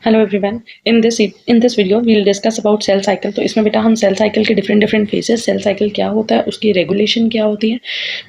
Hello everyone. In this video we will discuss about cell cycle. तो इसमें बेटा हम सेल साइकिल के डिफरेंट फेजेस, सेल साइकिल क्या होता है, उसकी रेगुलेशन क्या होती है,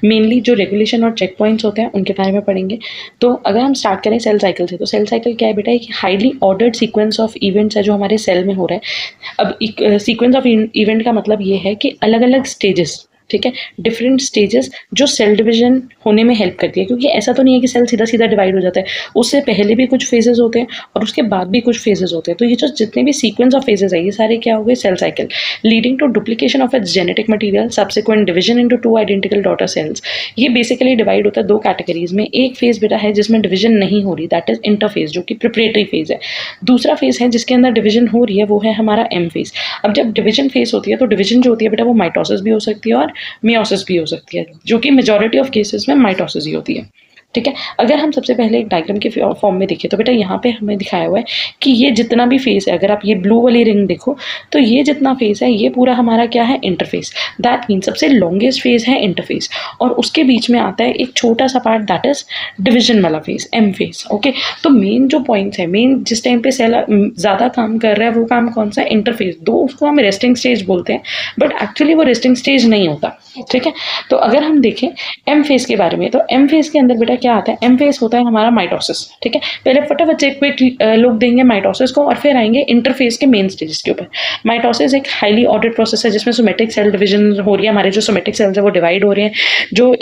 मेनली जो रेगुलेशन और चेक पॉइंट्स होते हैं उनके बारे में पढ़ेंगे। तो अगर हम स्टार्ट करें सेल साइकिल से, तो सेल साइकिल क्या है बेटा? एक highly ordered sequence of events है जो हमारे सेल में हो रहा है। अब एक सीक्वेंस ऑफ इवेंट का मतलब ये है कि अलग अलग स्टेजेस, ठीक है, डिफरेंट स्टेजेस जो सेल डिवीजन होने में हेल्प करती है। क्योंकि ऐसा तो नहीं है कि सेल सीधा सीधा डिवाइड हो जाता है, उससे पहले भी कुछ फेजेस होते हैं और उसके बाद भी कुछ फेजेस होते हैं। तो ये जो जितने भी सीक्वेंस ऑफ फेजेस है ये सारे क्या हो गए? Cell cycle, leading to duplication of its genetic material, subsequent division into two identical daughter cells. ये बेसिकली डिवाइड होता है दो कैटेगरीज में। एक फेज बेटा है जिसमें डिवीजन नहीं हो रही, दैट इज इंटरफेज, जो कि प्रिपरेटरी फेज है। दूसरा फेज है जिसके अंदर डिवीजन हो रही है, वो है हमारा एम फेज। अब जब डिवीजन फेज होती है तो डिवीजन जो होती है बेटा वो माइटोसिस भी हो सकती है और मियोसिस भी हो सकती है, जो कि मेजॉरिटी ऑफ केसेस में माइटोसिस ही होती है। ठीक है, अगर हम सबसे पहले एक डायग्राम के फॉर्म में देखें तो बेटा यहाँ पे हमें दिखाया हुआ है कि ये जितना भी फेस है, अगर आप ये ब्लू वाली रिंग देखो तो ये जितना फेस है ये पूरा हमारा क्या है? इंटरफेस। दैट मीन सबसे लॉन्गेस्ट फेज है इंटरफेस, और उसके बीच में आता है एक छोटा सा पार्ट, दैट इज डिविजन वाला फेज, एम फेज। ओके, तो मेन जो पॉइंट्स है, मेन जिस टाइम पे सेल ज़्यादा काम कर रहा है वो काम कौन सा है? इंटरफेस। दो उसको हम रेस्टिंग स्टेज बोलते हैं, बट एक्चुअली वो रेस्टिंग स्टेज नहीं होता। ठीक है, तो अगर हम देखें एम फेज के बारे में, तो एम फेज के अंदर बेटा क्या आता है? एम फेज होता है हमारा माइटोसिस। ठीक है, पहले फटाफट से क्विक लुक देंगे माइटोसिस को और फिर आएंगे इंटरफेस के मेन स्टेजेस के ऊपर। माइटोसिस एक हाईली ऑर्डर्ड प्रोसेस है जिसमें सोमेटिक सेल डिवीजन हो रही है। हमारे जो सोमेटिक सेल्स है वो डिवाइड हो रहे हैं। जो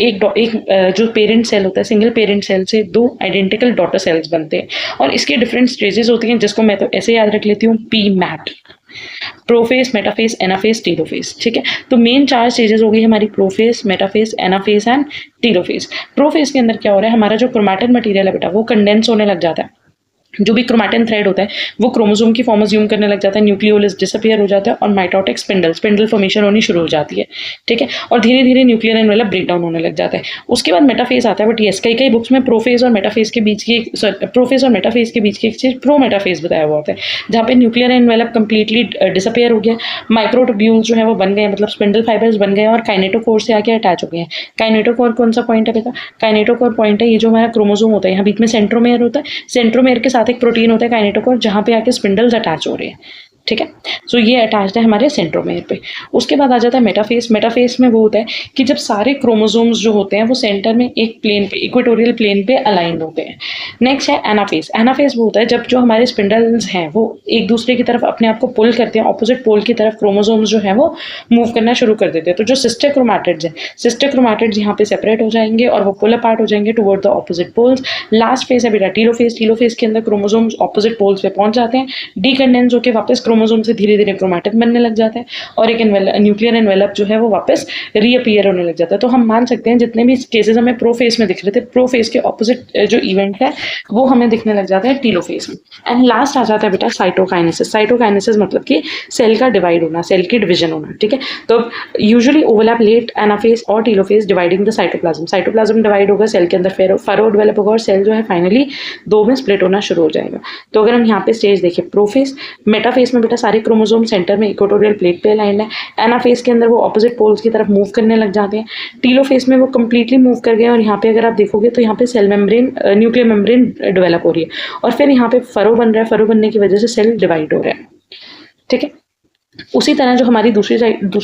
जो पेरेंट सेल होता है, सिंगल पेरेंट सेल से दो आइडेंटिकल डॉटर सेल्स बनते हैं, और इसके डिफरेंट स्टेजेस होती हैं, जिसको मैं तो ऐसे याद रख लेती हूँ, P mat, prophase, metaphase, anaphase, telophase. ठीक है, तो मेन चार स्टेजेस हो गई हमारी, prophase, metaphase, anaphase and telophase. Prophase के अंदर क्या हो रहा है? हमारा जो क्रोमैटिन मटेरियल है बेटा वो कंडेंस होने लग जाता है। जो भी क्रोमैटिन थ्रेड होता है वो क्रोमोसोम की फॉर्म अज्यूम करने लग जाता है, न्यूक्लियोलस डिसअपियर हो जाता है और माइटोटिक स्पिंडल फॉर्मेशन होनी शुरू हो जाती है। ठीक है, और धीरे धीरे न्यूक्लियर एनवेलप ब्रेक डाउन होने लग जाता है। उसके बाद मेटाफेज आता है, बट यस कई बुक्स में प्रोफेज और मेटाफेज के बीच की प्रोफेज और मेटाफेज के बीच की एक चीज प्रो मेटाफेज बताया हुआ होता है, जहाँ पे न्यूक्लियर एनवेलप कंप्लीटली डिसअपियर हो गया, माइक्रोट्यूब्यूल्स जो है वो बन गए, मतलब स्पिंडल फाइबर्स बन गए और काइनेटोकोर से आके अटैच हो गए हैं। काइनेटोकोर कौन सा पॉइंट है बेटा? काइनेटोकोर पॉइंट है ये जो हमारा क्रोमोसोम होता है, यहाँ बीच में सेंट्रोमेयर होता है, सेंट्रोमेयर के साथ एक प्रोटीन होता है काइनेटोकोर, जहाँ पे आके स्पिंडल्स अटैच हो रहे हैं। ठीक है, सो ये अटैच्ड है हमारे सेंट्रोमेयर पे। उसके बाद आ जाता है मेटाफेस। मेटाफेस में वो होता है कि जब सारे क्रोमोसोम्स जो होते हैं वो सेंटर में एक प्लेन पे, इक्वेटोरियल प्लेन पे अलाइंड होते हैं। नेक्स्ट है एनाफेस। एनाफेस वो होता है जब जो हमारे स्पिंडल्स हैं वो एक दूसरे की तरफ अपने आप को पुल करते हैं, ऑपोजिट पोल की तरफ क्रोमोसोम्स जो है वो मूव करना शुरू कर देते हैं। तो जो सिस्टर क्रोमैटिड्स हैं, सिस्टर क्रोमैटिड्स यहाँ पे सेपरेट हो जाएंगे और वो पुल अपार्ट हो जाएंगे toward the opposite poles. Last phase है बेटा टीलोफेज। टीलोफेज के अंदर क्रोमोसोम्स ऑपोजिट पोल्स पे पहुंच जाते हैं, डीकंडेंस होकर वापस क्रोमोसोम से धीरे धीरे क्रोमैटिन बनने लग जाता है और एक न्यूक्लियर एनवेलप जो है वो वापस रीअपियर होने लग जाता है। तो हम मान सकते हैं जितने भी केसेस हमें प्रोफेज में दिख रहे थे, प्रोफेज के ऑपोजिट जो इवेंट है वो हमें दिखने लग जाता है टीलोफेज में। एंड लास्ट आ जाता है बेटा साइटोकाइनेसिस। साइटोकाइनेसिस मतलब कि सेल का डिवाइड होना, सेल की डिवीजन होना। ठीक है, तो यूजुअली ओवरलैप लेट एनाफेज और telophase dividing the cytoplasm. Cytoplasm divide होगा, सेल के अंदर फरो डेवलप होगा और सेल जो है फाइनली दो में स्प्लिट होना शुरू हो जाएगा। तो अगर हम यहाँ पे स्टेज देखें, प्रोफेज, मेटाफेज में बेटा सारे क्रोमोसोम सेंटर में इक्वेटोरियल प्लेट पे अलाइंड है। एनाफेज के अंदर वो ऑपोजिट पोल्स की तरफ मूव करने लग जाते हैं। टीलोफेज में वो कंप्लीटली मूव कर गए और यहाँ पे अगर आप देखोगे तो यहाँ पे cell membrane, nuclear membrane develop हो रही है और फिर यहाँ पे फरो बन रहा है। फरो बनने की वजह से सेल डिवाइड हो रहा है। ठीक है, उसी तरह जो हमारी दूसरी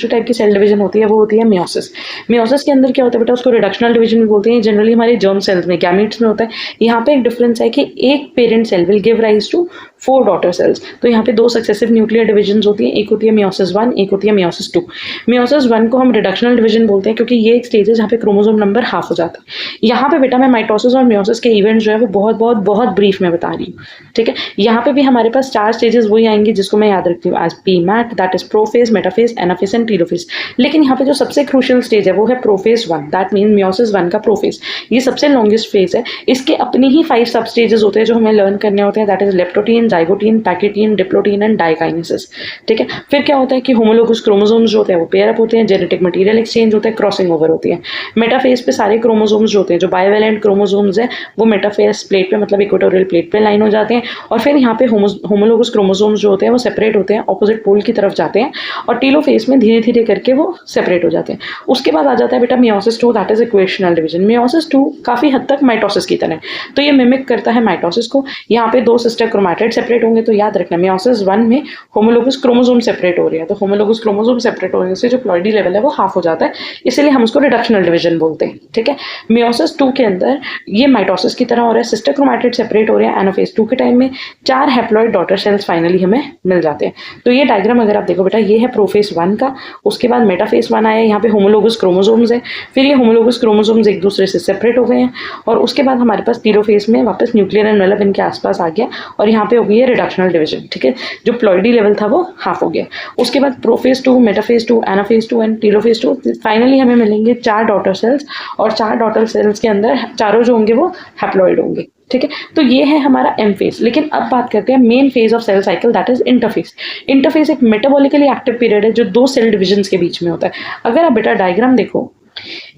टाइप की सेल डिवीजन होती है वो होती है मियोसिस। मियोसिस के अंदर क्या होता है बेटा? उसको रिडक्शनल डिवीजन भी बोलते हैं। जनरली हमारे जर्म सेल्स में, गैमीट्स में होता है। यहाँ पे एक डिफरेंस है कि एक parent cell will give rise to 4 daughter cells. तो यहाँ पे दो सक्सेसिव न्यूक्लियर डिवीजन होती है, एक होती है मियोसिस 1, एक होती है मियोसिस 2। मियोसिस 1 को हम रिडक्शनल डिवीजन बोलते हैं क्योंकि ये एक स्टेज है जहाँ पे क्रोमोसोम नंबर हाफ हो जाता है। यहाँ पे बेटा मैं माइटोसिस और मियोसिस के इवेंट्स जो है वो बहुत ब्रीफ में बता रही हूँ। ठीक है, यहाँ पे भी हमारे पास 4 स्टेजेस वही आएंगे जिसको मैं याद रखती हूँ as P MAT, that is prophase, metaphase, anaphase and telophase. लेकिन यहाँ पे जो सबसे क्रूशियल स्टेज है वो है प्रोफेज 1, दैट मीन मियोसिस 1 का प्रोफेज। ये सबसे लॉन्गेस्ट फेज है। इसके अपने ही 5 सब स्टेजेस होते हैं जो हमें लर्न करने होते हैं, that is leptotene, zygotene, pachytene, diplotene and diakinesis. ठीक है, फिर क्या होता है कि होमोलोगस क्रोमोसोम्स जो होते हैं वो पेयर अप होते हैं, जेनेटिक मटेरियल एक्सचेंज होता है, क्रॉसिंग ओवर होती है। मेटाफेज पे सारे क्रोमोसोम्स जो होते हैं, जो बाइवेलेंट क्रोमोसोम्स है, वो मेटाफेज प्लेट पे, मतलब इक्वेटोरियल प्लेट पे लाइन हो जाते हैं और फिर यहाँ पे होमोलोगस क्रोमोसोम्स जो होते हैं वो सेपरेट होते हैं, ऑपोजिट पोल की तरफ जाते हैं और टीलोफेज में धीरे धीरे करके वो सेपरेट हो जाते हैं। उसके बाद आ जाता है बेटा meiosis 2, that is equational division. Meiosis 2 काफी हद तक माइटोसिस की तरह है, तो ये मिमिक करता है माइटोसिस को। यहाँ पे 2 सिस्टर क्रोमैटिड्स सेपरेट होंगे तो याद रखना मियोसिस 1 में होमोलोगस क्रोमोसोम सेपरेट हो रहे हैं, तो होमोलोगस क्रोमोसोम सेपरेट होने से जो प्लॉइडी लेवल है वो हाफ हो जाता है, इसीलिए हम उसको रिडक्शनल डिवीजन बोलते हैं। ठीक है, मियोसिस 2 के अंदर ये माइटोसिस की तरह हो रहा है, सिस्टर क्रोमैटिड सेपरेट हो रहे हैं, एनाफेज 2 के टाइम में 4 हैप्लॉइड डॉटर सेल्स फाइनली हमें मिल जाते हैं। तो ये डायग्राम अगर आप देखो बेटा, ये है प्रोफेज 1 का, उसके बाद मेटाफेज 1 आया, यहाँ पे होमोलोगस क्रोमोसोम्स है, फिर ये होमोलोगस क्रोमोसोम्स एक दूसरे से सेपरेट हो गए हैं, और उसके बाद हमारे पास टीलोफेज में वापस न्यूक्लियर एनवेलप इनके आसपास आ गया, और यहाँ पे हो गई है रिडक्शनल डिवीजन। ठीक है, जो प्लॉइडी लेवल था वो हाफ हो गया। उसके बाद prophase 2, metaphase 2, anaphase 2 and telophase 2, finally हमें मिलेंगे 4 डॉटर सेल्स, और 4 डॉटर सेल्स के अंदर चारों जो होंगे वो हैप्लॉइड होंगे। ठीक है, तो ये है हमारा एम फेज। लेकिन अब बात करते हैं main phase of cell cycle, that is interphase. Interphase एक मेटाबॉलिकली एक्टिव पीरियड है जो 2 सेल डिविजन्स के बीच में होता है। अगर आप बेटा डायग्राम देखो,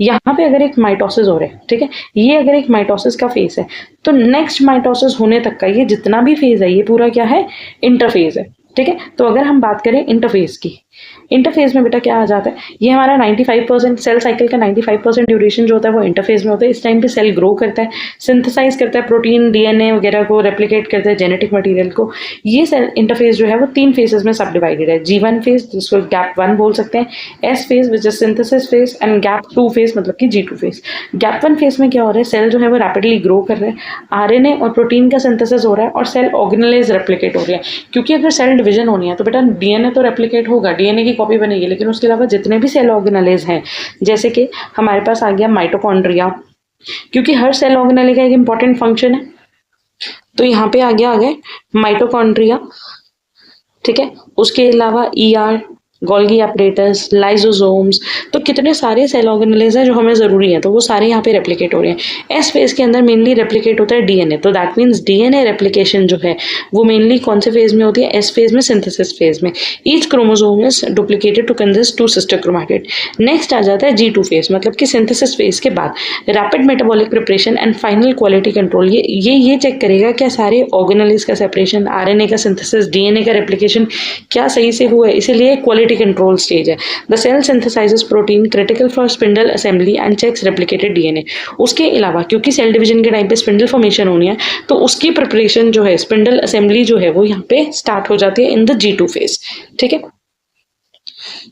यहाँ पे अगर एक माइटोसिस हो रहा है, ठीक है, ये अगर एक माइटोसिस का फेज है, तो नेक्स्ट माइटोसिस होने तक का ये जितना भी फेज है ये पूरा क्या है, इंटरफेज है। ठीक है, तो अगर हम बात करें इंटरफेज की, इंटरफेज में बेटा क्या आ जाता है, ये हमारा 95% सेल साइकिल का 95% ड्यूरेशन जो होता है वो इंटरफेज में होता है। इस टाइम पे सेल ग्रो करता है, सिंथेसाइज करता है प्रोटीन, डीएनए वगैरह को, रेप्लिकेट करता है जेनेटिक मटेरियल को। ये सेल इंटरफेज जो है वो 3 फेजेस में सब डिवाइडेड है। G1 फेज जिसको गैप 1 बोल सकते हैं, S phase which is synthesis phase, and gap 2 phase मतलब कि G2 फेज। गैप 1 फेज में क्या हो रहा है, सेल जो है वो रैपिडली ग्रो कर रहे हैं, आरएनए और प्रोटीन का सिंथेसिस हो रहा है, और सेल ऑर्गेनेलाइज रेप्लिकेट हो रही है। क्योंकि अगर सेल डिवीजन होनी है तो बेटा डीएनए तो रेप्लिकेट होगा, डीएनए की कॉपी बनेगी, लेकिन उसके अलावा जितने भी सेल ऑर्गेनेलेज हैं, जैसे कि हमारे पास आ गया माइटोकॉन्ड्रिया, क्योंकि हर सेल ऑर्गेनेले का एक इंपॉर्टेंट फंक्शन है, तो यहाँ पे आ गया माइटोकॉन्ड्रिया। ठीक है, उसके अलावा ईआर, गोल्गी अपरेटस, लाइजोसोम्स, तो कितने सारे सेल ऑर्गेनेल्स हैं जो हमें ज़रूरी है, तो वो सारे यहाँ पे रेप्लिकेट हो रहे हैं। एस फेज के अंदर मेनली रेप्लिकेट होता है डीएनए, तो दैट मीन्स डीएनए रेप्लिकेशन जो है वो मेनली कौन से फेज में होती है, एस फेज में, सिंथेसिस फेज में। Each chromosome is duplicated to consist 2 sister chromatid. Next आ जाता है G2 फेज, मतलब कि सिंथेसिस फेज के बाद rapid metabolic preparation and final quality control. ये चेक करेगा क्या सारे ऑर्गेनेल्स का सेपरेशन, आरएनए का सिंथेसिस, डीएनए का रेप्लिकेशन क्या सही से हुआ है, इसीलिए क्वालिटी कंट्रोल स्टेज है। The cell synthesises protein critical for spindle assembly and checks replicated DNA. उसके अलावा क्योंकि सेल डिवीजन के टाइम पे स्पिंडल फॉर्मेशन होनी है, तो उसकी प्रिपरेशन जो है, स्पिंडल असेंबली जो है वो यहाँ पे स्टार्ट हो जाती है इन द G2 फेज। ठीक है,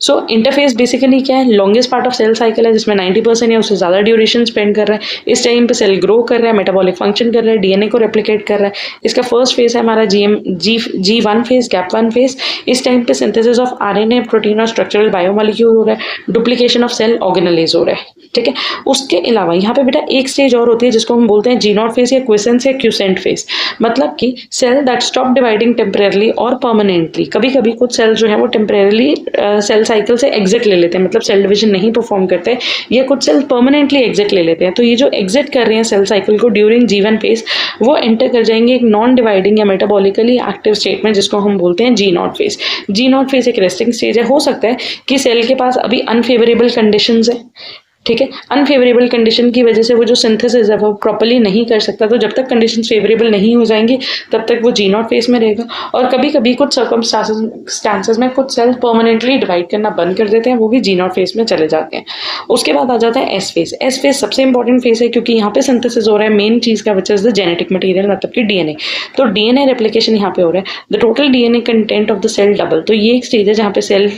सो इंटरफेस बेसिकली क्या है, longest part of cell cycle है जिसमें 90% या उससे ज़्यादा ड्यूरेशन स्पेंड कर रहा है। इस टाइम पे सेल ग्रो कर रहा है, मेटाबॉलिक फंक्शन कर रहा है, डीएनए को रेप्लिकेट कर रहा है। इसका फर्स्ट फेज है हमारा G1 फेज, गैप 1 फेज। इस टाइम पे सिंथेसिस ऑफ आरएनए, प्रोटीन और स्ट्रक्चरल बायोमोलिक्यूल हो रहा है, डुप्लीकेशन ऑफ सेल ऑर्गेनेलेज हो रहा है। ठीक है, उसके अलावा यहाँ पे बेटा एक स्टेज और होती है जिसको हम बोलते हैं G0 फेज या क्विसेंस या क्यूसेंट फेज, मतलब कि cell that stop dividing temporarily और परमानेंटली। कभी कभी कुछ सेल जो है वो टेम्परेरली सेल साइकिल से एग्जिट ले लेते हैं, मतलब सेल डिवीजन नहीं परफॉर्म करते, या कुछ सेल परमानेंटली एग्जिट ले लेते हैं। तो ये जो एग्जिट कर रहे हैं सेल साइकिल को ड्यूरिंग G1 फेज, वो एंटर कर जाएंगे एक नॉन डिवाइडिंग या मेटाबॉलिकली एक्टिव स्टेट में जिसको हम बोलते हैं G0 फेज। G0 फेज एक रेस्टिंग स्टेज है। हो सकता है कि सेल के पास अभी अनफेवरेबल कंडीशंस है, ठीक है, अनफेवरेबल कंडीशन की वजह से वो जो सिंथेसिस है वो प्रॉपर्ली नहीं कर सकता, तो जब तक कंडीशन फेवरेबल नहीं हो जाएंगी तब तक वो G0 फेज में रहेगा। और कभी कभी कुछ सर्कमस्टांसेस में कुछ सेल परमानेंटली डिवाइड करना बंद कर देते हैं, वो भी G0 फेज में चले जाते हैं। उसके बाद आ जाता है एस फेज। एस फेज सबसे इंपॉर्टेंट फेज है क्योंकि यहाँ पे सिंथेसिस हो रहा है मेन चीज का, which is the genetic material, मतलब कि डीएनए। तो डीएनए रेप्लिकेशन यहाँ पे हो रहा है, the total DNA content of the cell double. तो ये एक स्टेज है जहाँ पे सेल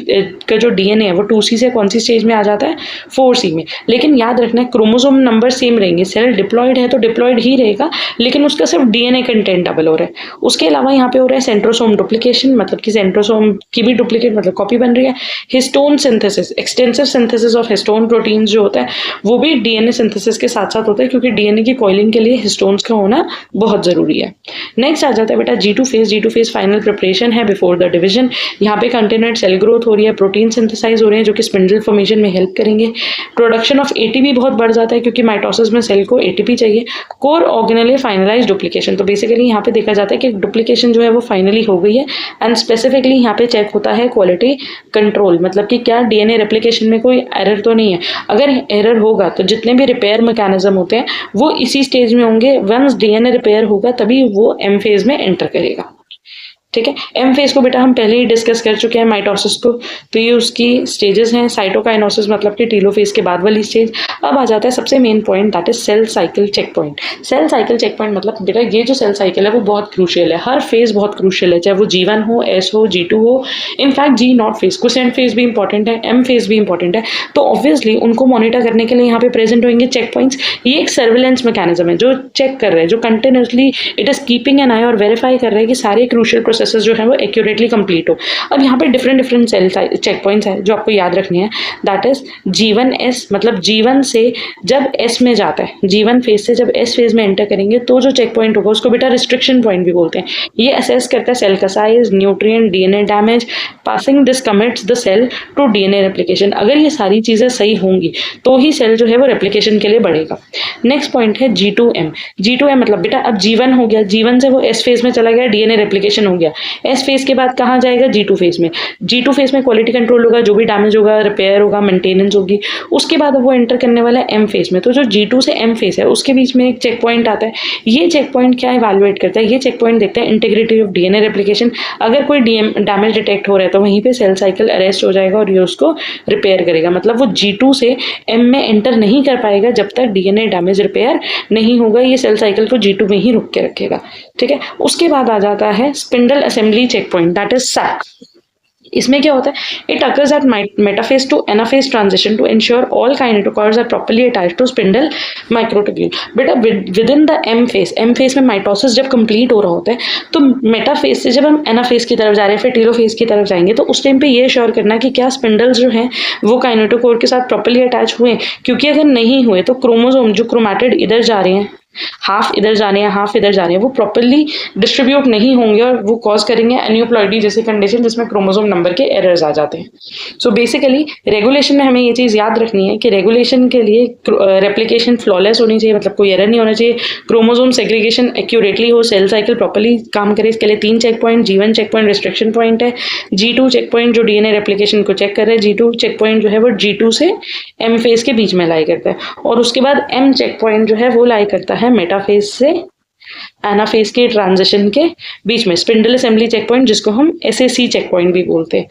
का जो डीएनए है वो 2C से कौन सी स्टेज में आ जाता है, 4C में। लेकिन याद रखना है क्रोमोसोम नंबर सेम रहेंगे, सेल डिप्लॉयड है तो डिप्लॉयड ही रहेगा, लेकिन उसका सिर्फ डीएनए कंटेंट डबल हो रहा है। उसके अलावा यहाँ पे हो रहा है सेंट्रोसोम डुप्लीकेशन, मतलब कि सेंट्रोसोम की भी डुप्लीकेट मतलब कॉपी बन रही है। Histone synthesis, extensive synthesis of histone proteins जो होता है वो भी डीएनए सिंथेसिस के साथ साथ होता है, क्योंकि डीएनए की कॉइलिंग के लिए हिस्टोन्स का होना बहुत जरूरी है। नेक्स्ट आ जाता है बेटा G2 phase. G2 phase final preparation है बिफोर द डिवीजन। यहाँ पे कंटिन्यूड सेल ग्रोथ हो रही है, प्रोटीन सिंथेसाइज हो रहे हैं जो कि स्पिंडल फॉर्मेशन में हेल्प करेंगे। प्रोडक्शन ऑफ एटीपी बहुत बढ़ जाता है क्योंकि माइटोसिस में सेल को एटीपी चाहिए। कोर ऑर्गेनेले फाइनलाइज डुप्लीकेशन, तो बेसिकली यहाँ पे देखा जाता है कि डुप्लीकेशन जो है वो फाइनली हो गई है। एंड स्पेसिफिकली यहाँ पे चेक होता है क्वालिटी कंट्रोल, मतलब कि क्या डीएनए रेप्लिकेशन में कोई एरर तो नहीं है। अगर एरर होगा तो जितने भी रिपेयर मैकेनिज्म होते हैं वो इसी स्टेज में होंगे। वंस डीएनए रिपेयर होगा तभी वो एम फेज में एंटर करेगा। ठीक है। एम फेज को बेटा हम पहले ही डिस्कस कर चुके हैं माइटोसिस को, तो ये उसकी स्टेजेस हैं। साइटोकाइनोसिस मतलब कि टीलोफेज के बाद वाली स्टेज। अब आ जाता है सबसे main point, that is cell cycle checkpoint. Cell cycle checkpoint मतलब बेटा ये जो सेल साइकिल है वो बहुत क्रूशियल है, हर फेज बहुत क्रूशियल है, चाहे वो G1 हो, S हो, G2 हो, in fact G not phase, quiescent phase भी इंपॉर्टेंट है, एम फेज भी इंपॉर्टेंट है। तो ऑब्वियसली उनको मॉनिटर करने के लिए यहाँ पे प्रेजेंट होंगे चेक पॉइंट्स। ये एक सर्विलेंस मैकेनिज्म है जो चेक कर रहे हैं, जो continuously it is keeping an eye और वेरीफाई कर रहे हैं कि सारे क्रूशियल प्रोसेसेस जो है वो एक्यूरेटली कंप्लीट हो। अब यहाँ पे डिफरेंट सेल चेक पॉइंट्स हैं जो आपको याद रखने हैं, दैट इज G1S, मतलब G1 से जब S में जाता है, G1 फेज से जब S फेज में एंटर करेंगे तो जो चेक पॉइंट होगा उसको बेटा रिस्ट्रिक्शन पॉइंट भी बोलते हैं। ये असेस करता है सेल का size, nutrient, DNA damage, passing this commits the cell to DNA replication. अगर ये सारी चीजें सही होंगी तो ही सेल जो है वो रेप्लिकेशन के लिए बढ़ेगा। नेक्स्ट पॉइंट है G2M। G2M मतलब बेटा अब G1 हो गया, G1 से वो S फेज में चला गया, डीएनए रेप्लिकेशन हो गया। S फेज के बाद कहाँ जाएगा? G2 फेज में। G2 फेज में क्वालिटी कंट्रोल होगा, जो भी डैमेज होगा रिपेयर होगा, मेंटेनेंस होगी। उसके बाद वो एंटर करने वाला है M फेज में। तो जो G2 से M फेज है उसके बीच में एक चेक पॉइंट आता है। ये चेक पॉइंट क्या इवैल्यूएट करता है? ये चेक पॉइंट देखता है इंटीग्रिटी ऑफ डीएनए रेप्लिकेशन। अगर कोई डैमेज डिटेक्ट हो रहा है तो वहीं पे सेल साइकिल अरेस्ट हो जाएगा और ये उसको रिपेयर करेगा। मतलब वो G2 से M में एंटर नहीं कर पाएगा जब तक डीएनए डैमेज रिपेयर नहीं होगा। ये सेल साइकिल को G2 में ही रुक के रखेगा। ठीक है। उसके बाद आ जाता है spindle assembly check point, that is SAC. इसमें क्या होता है? It occurs at metaphase to anaphase transition to ensure all kinetochores are properly attached to spindle microtubule. बेटा within the M phase में माइटोसिस जब कंप्लीट हो रहा होता है तो मेटाफेज से जब हम एनाफेज की तरफ जा रहे हैं, फिर टीलोफेज की तरफ जाएंगे, तो उस टाइम पे ये श्योर करना कि क्या स्पिंडल्स जो हैं वो काइनेटोकोर के साथ प्रॉपर्ली अटैच हुए। क्योंकि अगर नहीं हुए तो क्रोमोसोम जो क्रोमैटिड इधर जा रहे हैं, हाफ इधर जाने हैं, हाफ इधर जा रहे हैं, वो प्रॉपर्ली डिस्ट्रीब्यूट नहीं होंगे और वो कॉज करेंगे एन्यूप्लॉइडी जैसी कंडीशन जिसमें क्रोमोसोम नंबर के एरर्स आ जाते हैं। सो बेसिकली रेगुलेशन में हमें ये चीज़ याद रखनी है कि रेगुलेशन के लिए रेप्लिकेशन फ्लॉलेस होनी चाहिए, मतलब कोई एरर नहीं होना चाहिए, क्रोमोसोम सेग्रीगेशन एक्यूरेटली हो, सेल साइकिल प्रॉपर्ली काम करे। इसके लिए 3 checkpoint, G1 checkpoint restriction point है, G2 चेक पॉइंट जो डीएनए रेप्लिकेशन को चेक कर रहा है, G2 चेक पॉइंट जो है वो G2 से M फेज के बीच में लाई करता है, और उसके बाद M चेक पॉइंट जो है वो लाई करता है मेटाफेज से एनाफेज के ट्रांजिशन के बीच में, स्पिंडल असेंबली चेक पॉइंट जिसको हम SAC चेक पॉइंट भी बोलते हैं।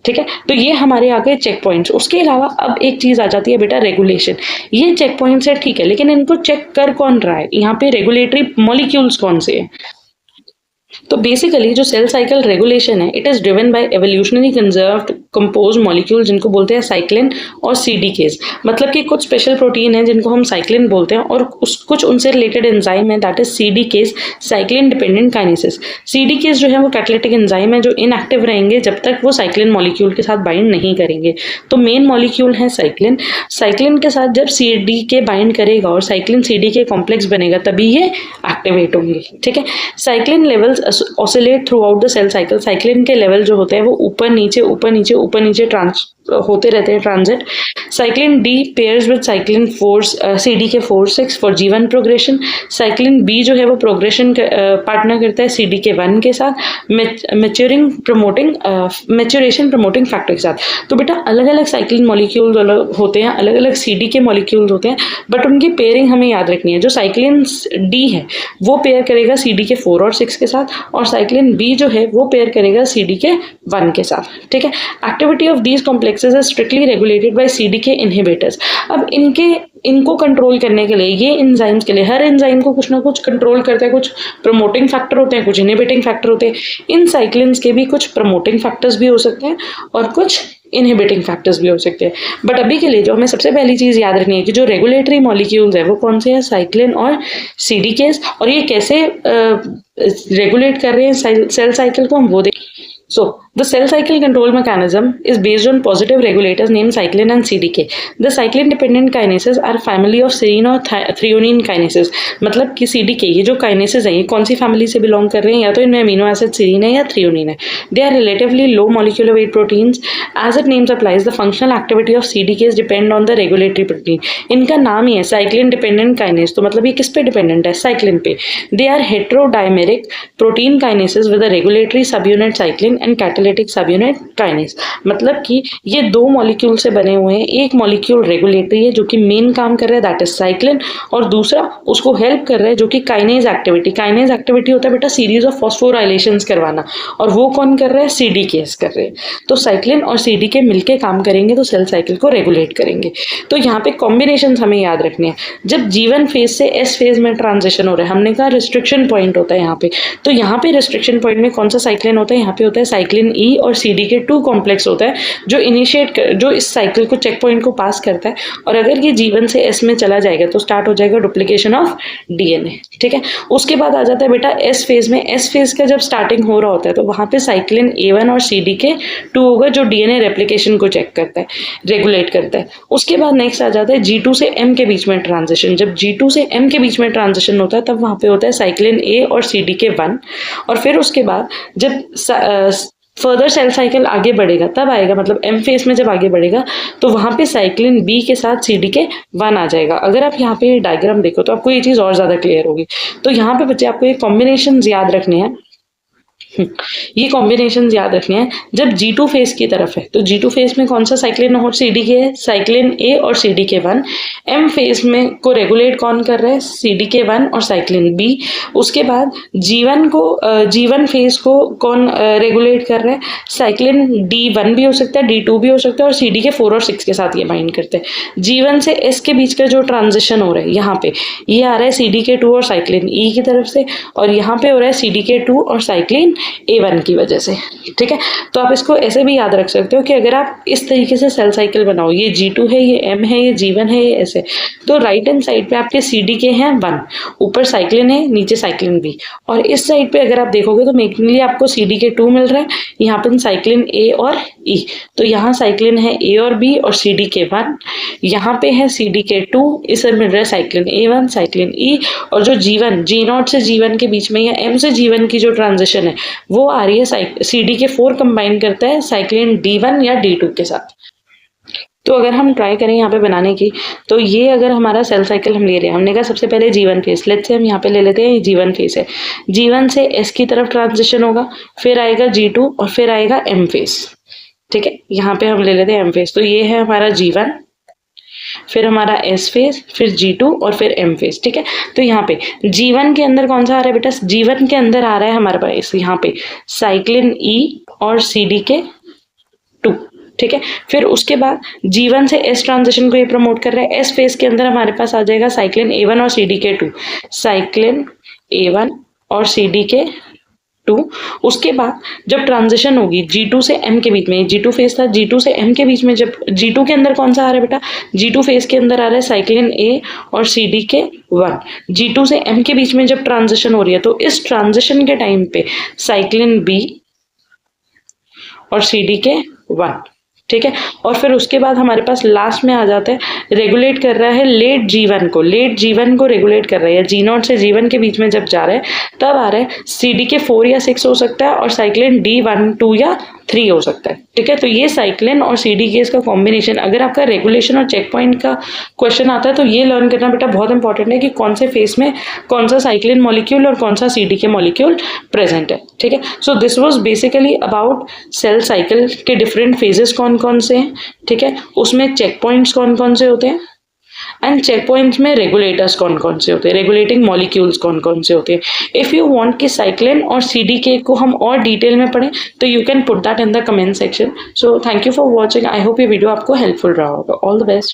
ठीक है। तो ये हमारे आगे चेक पॉइंट्स। उसके अलावा अब एक चीज आ जाती है बेटा रेगुलेशन। ये चेक पॉइंट्स है, ठीक है, लेकिन इनको चेक कर कौन रहा है? यहाँ पे रेगुलेटरी मॉलिक्यूल्स कौन से हैं? तो बेसिकली जो सेल साइकिल रेगुलेशन है, it is driven by evolutionary conserved compose molecule जिनको बोलते हैं साइक्लिन और CDKs। मतलब कि कुछ स्पेशल प्रोटीन है जिनको हम साइक्लिन बोलते हैं और कुछ उनसे रिलेटेड एंजाइम है, that is CDKs, cyclin dependent kinesis. CDKs जो है वो कैटालिटिक एंजाइम है जो इनएक्टिव रहेंगे जब तक वो साइक्लिन मॉलिक्यूल के साथ बाइंड नहीं करेंगे। तो मेन मॉलिक्यूल है साइक्लिन। साइक्लिन के साथ जब CDK बाइंड करेगा और साइक्लिन CDK कॉम्प्लेक्स बनेगा तभी ये एक्टिवेट होंगे। ठीक है। Cyclin levels oscillate throughout the cell cycle. Cyclin के लेवल जो होते हैं वो ऊपर नीचे होते रहते हैं transit. Cyclin D pairs with cyclin 4 CDK 4/6 for G1 progression. Cyclin B जो है वो प्रोग्रेशन पार्टनर करता है CDK 1 के साथ, मैच्योरेशन प्रमोटिंग फैक्टर के साथ। तो बेटा अलग अलग साइक्लिन मॉलिक्यूल होते हैं, अलग अलग CDK मॉलिक्यूल्स होते हैं, बट उनकी पेयरिंग हमें याद रखनी है। जो साइक्लिन D है वो पेयर करेगा CDK 4 और 6 के साथ, और साइक्लिन B जो है वो पेयर करेगा CDK 1 के साथ। ठीक है। Activity of these complexes is strictly regulated by CDK inhibitors. अब इनको कंट्रोल करने के लिए, ये एंजाइम्स के लिए, हर एंजाइम को कुछ ना कुछ कंट्रोल करता है। कुछ प्रमोटिंग फैक्टर होते हैं, कुछ इनहिबिटिंग फैक्टर होते हैं। इन साइक्लिन्स के भी कुछ प्रमोटिंग फैक्टर्स भी हो सकते हैं और कुछ इनहिबिटिंग फैक्टर्स भी हो सकते हैं। बट अभी के लिए जो हमें सबसे पहली चीज याद रखनी है कि जो रेगुलेटरी मॉलिक्यूल्स है वो कौन से हैं? साइक्लिन और CDKs। और ये कैसे रेगुलेट कर रहे हैं सेल साइकिल को, हम वो देखें। So, the cell cycle control mechanism is based on positive regulators named cyclin and CDK. The cyclin-dependent kinases are family of serine और threonine kinases. मतलब कि CDK ये जो kinases हैं ये कौन सी फैमिली से बिलोंग कर रहे हैं? या तो इनमें अमीनो एसिड serine है या threonine है। They are relatively low molecular weight proteins. As it names applies, the functional activity of CDKs depend on the regulatory protein. इनका नाम ही है cyclin-dependent kinase, तो मतलब ये किस पे डिपेंडेंट है? cyclin पे। They are heterodimeric protein kinases with a regulatory subunit cyclin and catalytic catalytic subunit kinase, मतलब कि ये दो मॉलिक्यूल से बने हुए हैं। एक मॉलिक्यूल रेगुलेटरी है जो कि मेन काम कर रहा है, दैट इज साइक्लिन, और दूसरा उसको हेल्प कर रहा है जो कि काइनेज एक्टिविटी। काइनेज एक्टिविटी होता है बेटा सीरीज ऑफ फॉस्फोराइलेशंस करवाना, और वो कौन कर रहा है? सीडीकेस कर रहे हैं। तो साइक्लिन और सीडीके मिलके काम करेंगे तो सेल साइकिल को रेगुलेट करेंगे। तो यहाँ पे कॉम्बिनेशन हमें याद रखनी है। जब G1 फेज से S फेज में ट्रांजिशन हो रहा है, हमने कहा रिस्ट्रिक्शन पॉइंट होता है यहाँ पे, तो यहाँ पे रिस्ट्रिक्शन पॉइंट में कौन सा साइक्लिन होता है? यहाँ पे होता है साइक्लिन E, और CDK2 कॉम्प्लेक्स होता है जो इस साइकिल को, चेक पॉइंट को पास करता है। और अगर ये G1 से S में चला जाएगा तो स्टार्ट हो जाएगा डुप्लीकेशन ऑफ DNA, ठीक है। उसके बाद आ जाता है बेटा S फेज में। S फेज का जब स्टार्टिंग हो रहा होता है तो वहाँ पे साइक्लिन A1 और CDK2 होगा जो DNA रेप्लिकेशन को चेक करता है, रेगुलेट करता है। उसके बाद नेक्स्ट आ जाता है G2 से M के बीच में ट्रांजिशन। जब G2 से M के बीच में ट्रांजिशन होता है तब वहाँ पे होता है साइक्लिन A और CDK1। और फिर उसके बाद जब फर्दर सेल साइकिल आगे बढ़ेगा तब आएगा, मतलब M फेज में जब आगे बढ़ेगा तो वहाँ पे साइक्लिन B के साथ CDK1 आ जाएगा। अगर आप यहाँ पे डायग्राम देखो तो आपको ये चीज़ और ज़्यादा क्लियर होगी। तो यहाँ पे बच्चे आपको ये कॉम्बिनेशन याद रखने हैं, ये कॉम्बिनेशन याद रखने हैं। जब G2 फेज की तरफ है तो G2 फेज में कौन सा साइक्लिन और CDK है? साइक्लिन A और CDK1। M फेज में को रेगुलेट कौन कर रहा है? CDK1 और साइक्लिन B। उसके बाद G1 फेज को कौन रेगुलेट कर रहा है? साइक्लिन D1 भी हो सकता है, D2 भी हो सकता है, और CDK4 और 6 के साथ ये बाइंड करते हैं। G1 से S के बीच का जो ट्रांजिशन हो रहा है यहाँ पे, ये आ रहा है CDK2 और साइक्लिन E की तरफ से, और यहाँ पे हो रहा है CDK2 और साइक्लिन A1 की वजह से, ठीक है। तो आप इसको ऐसे भी याद रख सकते हो कि अगर आप इस तरीके से सेल साइकिल बनाओ, ये G2 है, ये M है, ये G1 है, ये ऐसे, तो राइट हैंड साइड पे आपके CDK हैं 1, ऊपर साइक्लिन है, नीचे साइक्लिन B, और इस साइड पे अगर आप देखोगे तो मेनली आपको CDK2 मिल रहा है, यहाँ पर साइक्लिन A और E। तो यहाँ साइक्लिन है A और B और CDK1, यहाँ पे है CDK2, इसे मिल रहा है साइक्लिन A1, साइक्लिन E, और जो G0 से G1 के बीच में या M से G1 की जो ट्रांजिशन है वो आ रही है CDK4 कंबाइन करता है साइक्लिन D1 या D2 के साथ। तो अगर हम ट्राई करें यहाँ पे बनाने की, तो ये अगर हमारा सेल साइकिल हम ले रहे हैं, हमने कहा सबसे पहले G1 फेज, लेट्स से हम यहाँ पे ले लेते हैं G1 फेज है। G1 से S की तरफ ट्रांजिशन होगा, फिर आएगा G2 और फिर आएगा M फेज, ठीक है। यहाँ पे हम ले लेते हैं M फेज, तो ये है हमारा G1, फिर हमारा S फेज, फिर G2 और फिर M फेज, ठीक है। तो यहाँ पे G1 के अंदर कौन सा आ रहा है बेटा? G1 के अंदर आ रहा है हमारे पास यहाँ पे साइक्लिन E और CDK2, ठीक है। फिर उसके बाद G1 से S ट्रांजिशन को ये प्रमोट कर रहा है। S फेज के अंदर हमारे पास आ जाएगा साइक्लिन A1 और CDK2, साइक्लिन A1 और CDK2। उसके बाद जब ट्रांजिशन होगी G2 से M के बीच में, G2 फेज था, G2 से M के बीच में, जब G2 के अंदर कौन सा आ रहा है बेटा? G2 फेज के अंदर आ रहा है साइक्लिन A और CDK1। G2 से M के बीच में जब ट्रांजिशन हो रही है तो इस ट्रांजिशन के टाइम पे साइक्लिन B और CDK1, ठीक है। और फिर उसके बाद हमारे पास लास्ट में आ जाता है, रेगुलेट कर रहा है लेट G1 को रेगुलेट कर रहा है, या G0 से G1 के बीच में जब जा रहा है तब आ रहा है CDK4 या 6 हो सकता है, और साइक्लिन D1, 2 या 3 हो सकता है, ठीक है। तो ये साइक्लिन और CDK का कॉम्बिनेशन, अगर आपका रेगुलेशन और चेक पॉइंट का क्वेश्चन आता है तो ये लर्न करना बेटा बहुत इंपॉर्टेंट है कि कौन से फेज में कौन सा साइक्लिन मॉलिक्यूल और कौन सा CDK मॉलिक्यूल प्रेजेंट है, ठीक है। So this was basically about cell cycle के डिफरेंट फेजेस कौन कौन से हैं, ठीक है, उसमें चेक पॉइंट्स कौन कौन से होते हैं, एंड चेक पॉइंट्स में रेगुलेटर्स कौन कौन से होते हैं, रेगुलेटिंग मॉलिक्यूल्स कौन कौन से होते हैं। इफ़ यू वांट कि साइक्लिन और CDK को हम और डिटेल में पढ़ें तो you can put that in the comment section. So thank you for watching. I hope ये वीडियो आपको हेल्पफुल रहा होगा। All the best.